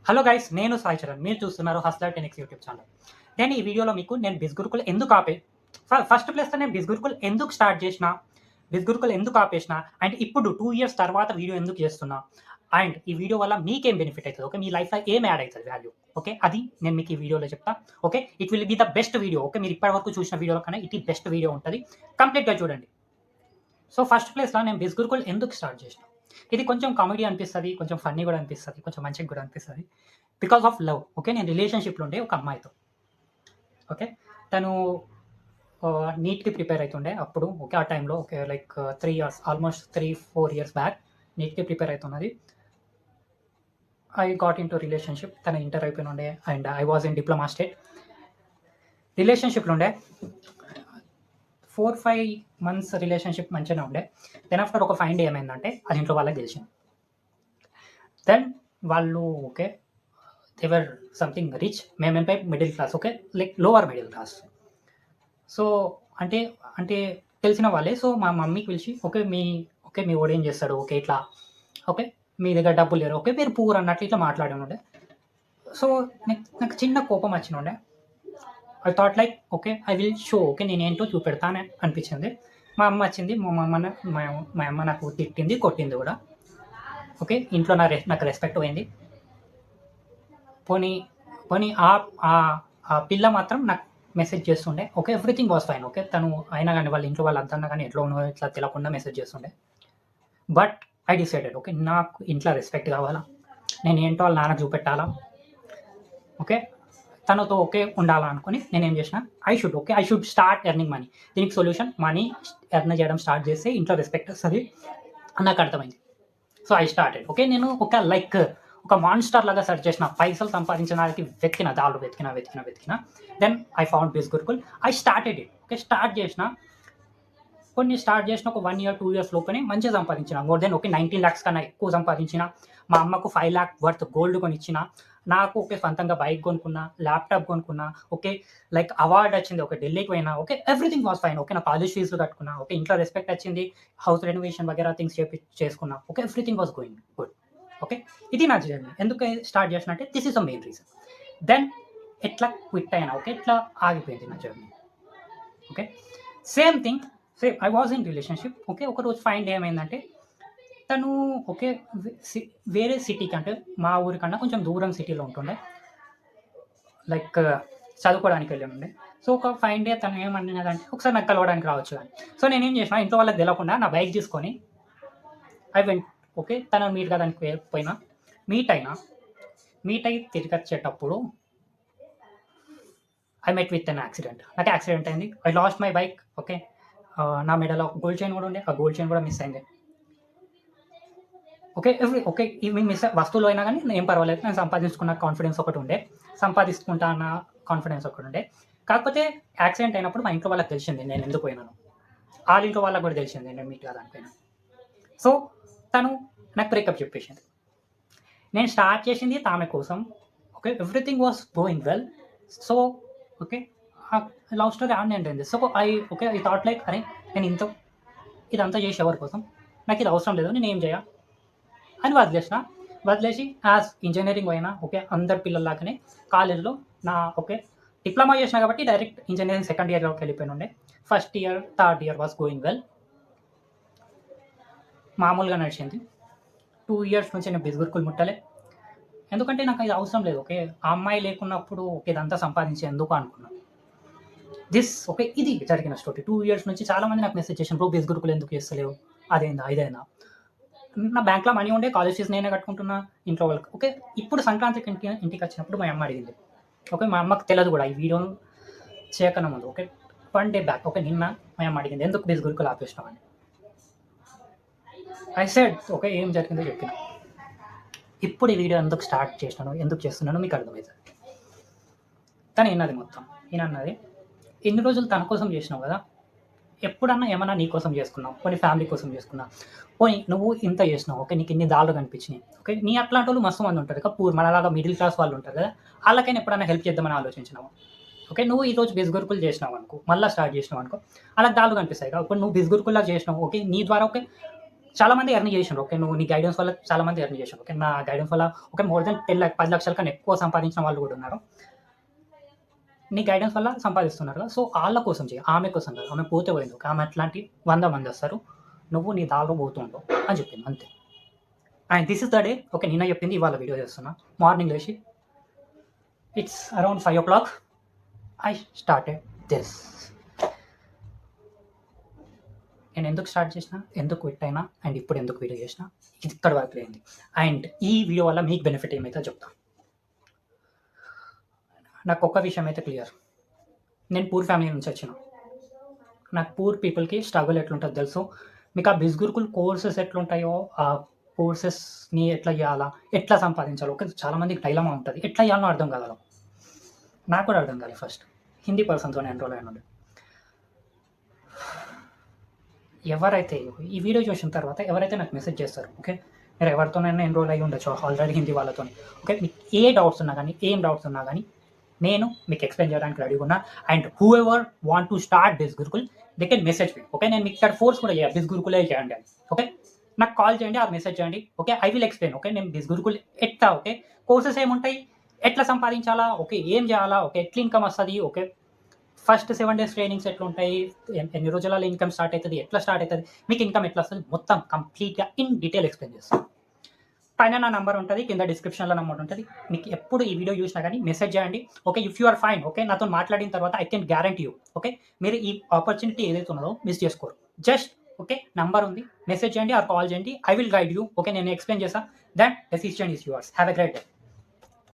Hello guys, నేను సాయి చరణ్. మీరు చూస్తున్నారు హస్లర్ 10x యూట్యూబ్ ఛానల్. నేను ఈ వీడియోలో మీకు బిజ్ గురుకుల్ ఎందుకు ఫస్ట్ ప్లేస్‌లో నేను బిజ్ గురుకుల్ ఎందుకు స్టార్ట్ చేసినా, బిజ్ గురుకుల్ ఎందుకు ఆపేసినా, అండ్ ఇప్పుడు 2 ఇయర్స్ తర్వాత వీడియో ఎందుకు చేస్తున్నా, అండ్ ఈ వీడియో వల్ల మీకేం బెనిఫిట్ అయితది, ఓకే? మీ లైఫ్‌లో ఏం యాడ్ అయితది వాల్యూ, ఓకే? అది నేను మీకు ఈ వీడియోలో చెప్తా, okay? It will be the best video, okay? మీరు ఇప్పటివరకు చూసిన వీడియోల కన్నా ఇది బెస్ట్ వీడియో ఉంటది. కంప్లీట్‌గా చూడండి. సో, ఫస్ట్ ప్లేస్‌లో నేను బిజ్ గురుకుల్ ఎందుకు స్టార్ట్ చేసినా? ఇది కొంచెం కామెడీ అనిపిస్తది, కొంచెం ఫన్నీ కూడా అనిపిస్తది, కొంచెం మంచిగా కూడా అనిపిస్తది. Because of love, okay? నేను రిలేషన్‌షిప్‌లో ఉండే ఒక అమ్మాయితో, ఓకే? తను నీట్‌కి ప్రిపేర్ అయితుండే అప్పుడు, ఓకే? ఆ టైంలో okay, like 3 years, almost 3, 4 years back నీట్‌కి ప్రిపేర్ అయితున్నది. I got into relationship. తన ఇంటర్ అయిపోయినుండే and I was in diploma state. రిలేషన్‌షిప్‌లో ఉండే 4, 5 మంత్స్ రిలేషన్‌షిప్ మంచిగానే ఉండే. దెన్ ఆఫ్టర్ ఒక ఫైన్ డే ఏమైందంటే, అది ఇంట్లో వాళ్ళకి తెలిసింది. దెన్ వాళ్ళు okay, they were something rich. మేమేంపై middle class, okay? Like lower middle class. So, అంటే అంటే తెలిసిన వాళ్ళే. సో, మా మమ్మీకి పిలిచి, ఓకే, మీ వోడేం చేస్తాడు? ఓకే, ఇట్లా ఓకే, మీ దగ్గర డబ్బులు లేరు. ఓకే, మీరు పూర్ అన్నట్లు ఇట్లా మాట్లాడినుండే. సో, నాకు చిన్న కోపం వచ్చినుండే. I thought like okay, I will show, okay, నేనేంటో చూపెడతా అని అనిపించింది. మా అమ్మ వచ్చింది. మా అమ్మ నాకు తిట్టింది, కొట్టింది కూడా. ఓకే, ఇంట్లో నాకు రెస్పెక్ట్ పోయింది. పోనీ పోనీ ఆ ఆ ఆ పిల్ల మాత్రం నాకు మెసేజ్ చేస్తుండే. Okay, everything was fine. Okay, తను అయినా గానీ వాళ్ళ ఇంట్లో వాళ్ళందన్నా గానీ ఎట్లా ఉన్నావో ఇట్లా తెలవకుండా మెసేజ్ చేస్తుండే. బట్ ఐ డిసైడెడ్, ఓకే, నాకు ఇంట్లో రెస్పెక్ట్ కావాలా, నేనేంటో వాళ్ళ నాన్నకి చూపెట్టాలా, ఓకే, తనతో ఓకే ఉండాలా అనుకుని నేనేం చేసిన, I should start earning money. దీనికి సొల్యూషన్ మనీ ఎర్న్ చేయడం స్టార్ట్ చేస్తే ఇంట్లో రెస్పెక్ట్ వస్తది అని నాకు అర్థమైంది. So, I started. ఓకే, నేను ఒక మాన్‌స్టర్ లాగా సెర్చ్ చేసిన. పైసలు సంపాదించడానికి వెతికిన. Then I found Biz Gurukul. I started it. Okay, start చేసిన ఒక 1 ఇయర్, 2 ఇయర్స్ లోపనే మంచిగా సంపాదించిన. మోర్ దెన్ ఓకే 19 లాక్స్ కన్నా ఎక్కువ సంపాదించిన. మా అమ్మకు 5 లాక్ వర్త్ గోల్డ్ కొనిచ్చిన. నాకు ఓకే సొంతంగా బైక్ కొనుక్కున్నా, ల్యాప్‌టాప్ కొనుక్కున్నా. ఓకే, లైక్ అవార్డ్ వచ్చింది. ఓకే, ఢిల్లీకి పోయినా. Okay, everything was fine. Okay, నా కాలేజ్ ఫీజులు కట్టుకున్నా. ఓకే, ఇంట్లో రెస్పెక్ట్ వచ్చింది. హౌస్ రెనోవేషన్ వగైరా థింగ్స్ చేసుకున్నా. Okay, everything was going good. Okay, ఇది నా జర్నీ. ఎందుకు స్టార్ట్ చేసిన అంటే this is the main reason. Then ఎట్లా క్విట్ అయినా, ఓకే, ఎట్లా ఆగిపోయింది నా journey. Okay, same thing. I was in relationship. Okay, ఒకరోజు ఫైన్ డే ఏమైందంటే, తను ఓకే, వేరే సిటీకి, అంటే మా ఊరికన్నా కొంచెం దూరం సిటీలో ఉంటుండే. లైక్ చదువుకోవడానికి వెళ్ళుండే. సో, ఒక ఫైన్ డే తను ఏమన్నదంటే, ఒకసారి నాకు కలవడానికి రావచ్చు అని. సో, నేనేం చేసినా, ఇంట్లో వాళ్ళకి తెలవకుండా నా బైక్ తీసుకొని ఐ వెంట్. ఓకే, తనని మీట్ కాడానికి పోయినా. మీట్ అయినా. మీట్ అయ్యి తిరిగొచ్చేటప్పుడు I met with an accident. నాకు యాక్సిడెంట్ అయింది. I lost my bike. Okay, నా మెడలో గోల్డ్ చైన్ కూడా ఉండే. ఆ గోల్డ్ చైన్ కూడా మిస్ అయింది. ఓకే, ఇవి వస్తువులు అయినా గానీ ఏం పర్వాలేదు. నేను సంపాదించుకున్న కాన్ఫిడెన్స్ ఒకటి ఉండే. సంపాదించుకుంటా అన్న కాన్ఫిడెన్స్ ఒకటి ఉండే. కాకపోతే యాక్సిడెంట్ అయినప్పుడు మా ఇంట్లో వాళ్ళకి తెలిసింది నేను ఎందుకు పోయినానో. ఆళ్ళ ఇంట్లో వాళ్ళకి కూడా తెలిసింది నేను మీట్ కాడానికి పోయినా. సో, తను నాకు బ్రేకప్ చెప్పేసింది. నేను స్టార్ట్ చేసింది ఆమె కోసం. Okay, everything was going well. So, okay, love story ఆడనే end. So, I thought like అరే, నేను ఇదంతా చేసి ఎవరి కోసం? నాకు ఇది అవసరం లేదు. నేనేం చేయ అని వదిలేసి యాజ్ ఇంజినీరింగ్ పోయినా. ఓకే, అందరి పిల్లల్లాగానే కాలేజ్‌లో ఓకే, డిప్లొమా చేసినా కాబట్టి డైరెక్ట్ ఇంజినీరింగ్ సెకండ్ ఇయర్‌లోకి వెళ్ళిపోయినుండే. First year, third year was going well. మామూలుగా నడిచింది. 2 ఇయర్స్ నుంచి నేను బిజ్ గురుకుల్ ముట్టలే. ఎందుకంటే నాకు ఇది అవసరం లేదు. ఓకే, ఆ అమ్మాయి లేకున్నప్పుడు ఓకే, ఇదంతా సంపాదించి ఎందుకు అనుకున్నా. ఓకే, ఇది జరిగిన స్టోరీ. 2 ఇయర్స్ నుంచి చాలా మంది నాకు మెసేజ్ చేసిండ్రు, "బ్రో బిజ్ గురుకుల్ ఎందుకు చేస్తలేవు? అదైందా, ఇదైందా?" నా బ్యాంక్‌లో మనీ ఉండే. కాలేజ్ ఫీస్ నేనే కట్టుకుంటున్నా ఇంట్లో వాళ్ళకి. ఓకే, ఇప్పుడు సంక్రాంతికి ఇంటికొచ్చినప్పుడు మా అమ్మ అడిగింది. ఓకే, మా అమ్మకి తెలదు కూడా ఈ వీడియో చేయకన్నా ముందు. ఓకే, 1 డే బ్యాక్, ఓకే, నిన్న మా అమ్మ అడిగింది, "ఎందుకు బిజ్ గురుకుల్ ఆపేసినావు" అని. ఐ సెడ్ ఓకే, ఏం జరిగిందో చెప్పిన. ఇప్పుడు ఈ వీడియో ఎందుకు స్టార్ట్ చేసినానో, ఎందుకు చేస్తున్నానో మీకు అర్థమవుతది. తను ఇన్నది మొత్తం. ఈయనన్నది, "ఇన్ని రోజులు తన కోసం చేసినావు కదా! ఎప్పుడన్నా ఏమన్నా నీ కోసం చేసుకున్నావు, పోనీ ఫ్యామిలీ కోసం చేసుకున్నావు, పోనీ నువ్వు ఇంత చేసినావు. ఓకే, నీకు ఇన్ని దారులు కనిపించినాయి. ఓకే, నీ అట్లాంటోళ్ళు మస్తు మంది ఉంటారు కదా! మనలాగా మిడిల్ క్లాస్ వాళ్ళు ఉంటారు కదా! ఆళ్ళకైనా ఎప్పుడైనా హెల్ప్ చేద్దామని ఆలోచించినావా? ఓకే, నువ్వు ఈరోజు బిజ్ గురుకుల్ చేసినావనుకో, మళ్ళా స్టార్ట్ చేసినావనుకో, ఆళ్ళకి దారులు కనిపిస్తాయి కదా! ఇప్పుడు నువ్వు బిజ్ గురుకుల్‌లా చేసినావు. ఓకే, నీ ద్వారా ఓకే, చాలామంది ఎర్న్ చేసిండ్రు. ఓకే. నువ్వు నీ గైడెన్స్ వల్ల చాలామంది ఎర్న్ చేసిండ్రు. ఓకే. నా గైడెన్స్ వల్ల ఓకే మోర్ దెన్ 10 లక్షల కన్నా ఎక్కువ సంపాదించిన వాళ్ళు కూడా ఉన్నారు. నీ గైడెన్స్ వల్ల సంపాదిస్తున్నారు కదా! సో, ఆళ్ళ కోసం చెయ్యి. ఆమె కోసం కాదు. ఆమె పోతే పోయింది. ఓకే. ఆమె అట్లాంటి 100 మందొస్తారు. నువ్వు నీ దారిలో పోతూ ఉండు అని చెప్పింది అంతే. And this is the day. Okay. నిన్న చెప్పింది ఇవాళ వీడియో చేస్తున్నా. మార్నింగ్ లేచి it's around 5:00 I started this. నేను ఎందుకు స్టార్ట్ చేసినా, ఎందుకు క్విట్ అయినా, అండ్ ఇప్పుడు ఎందుకు వీడియో చేసినా, ఇది ఇక్కడి వరకు అయింది. అండ్ ఈ వీడియో వల్ల మీకు బెనిఫిట్ ఏమైతే చెప్తా. నాకు ఒక్క విషయం అయితే క్లియర్. నేను పూర్ ఫ్యామిలీ నుంచి వచ్చిన. నాకు పూర్ పీపుల్‌కి స్ట్రగుల్ ఎట్లుంటదో తెలుసు. మీకు ఆ బిస్గురుకుల్ కోర్సెస్ ఎట్లుంటాయో, ఆ కోర్సెస్‌ని ఎట్లా చేయాలా, ఎట్లా సంపాదించాలో, ఓకే. చాలామందికి డైలమా ఉంటది. ఎట్లా చేయాలో అర్థం కాదు వాళ్ళకు. నాకు కూడా అర్థం కాలే ఫస్ట్. హిందీ పర్సన్‌తోనే ఎన్రోల్ అయినుండే. ఎవరైతే ఈ వీడియో చూసిన తర్వాత ఎవరైతే నాకు మెసేజ్ చేస్తారో, ఓకే. మీరు ఎవరితోనైనా ఎన్రోల్ అయ్యి ఉండొచ్చు ఆల్రెడీ హిందీ వాళ్ళతోని. ఓకే. మీకు ఏ డౌట్స్ ఉన్నా గానీ, ఏం డౌట్స్ ఉన్నా గానీ, నేను మీకు ఎక్స్‌ప్లెయిన్ చేయడానికి రెడీగా ఉన్నా. And whoever want to start this Gurukul they can message me. Okay. నేను మీకు ఇక్కడ ఫోర్స్ కూడా చేయ దిస్ గురుకులే చేయండి అని. ఓకే. నాకు కాల్ చేయండి ఆర్ మెసేజ్ చేయండి. Okay. I will explain. Okay. నేను దిస్ గురుకుల్ ఎట్లా, ఓకే. కోర్సెస్ ఏముంటాయి, ఎట్లా సంపాదించాలా, ఓకే. ఏం చేయాలా, ఓకే. ఎట్లా ఇన్‌కమ్ వస్తది, ఓకే. ఫస్ట్ 7 డేస్ ట్రైనింగ్స్ ఎట్లుంటాయి, ఎన్ని రోజులలో ఇన్‌కమ్ స్టార్ట్ అయితది, ఎట్లా స్టార్ట్ అయితది, మీకు ఇన్‌కమ్ ఎట్లా వస్తది, మొత్తం కంప్లీట్‌గా ఇన్ డీటెయిల్ ఎక్స్‌ప్లెయిన్ చేస్తా. పైన నా నంబర్ ఉంటది. కింద డిస్క్రిప్షన్‌లో నంబర్ ఉంటది. మీకు ఎప్పుడు ఈ వీడియో చూసినా గానీ మెసేజ్ చేయండి. Okay. If you are fine, okay. నాతోని మాట్లాడిన తర్వాత I can guarantee you, okay. మీరు ఈ ఆపర్చునిటీ ఏదైతే ఉన్నదో మిస్ చేసుకోరు. Just okay. నంబర్ ఉంది. మెసేజ్ చేయండి ఆర్ కాల్ చేయండి. I will guide you. Okay. నేను ఎక్స్‌ప్లెయిన్ చేస్తా. Then decision is yours. Have a great day.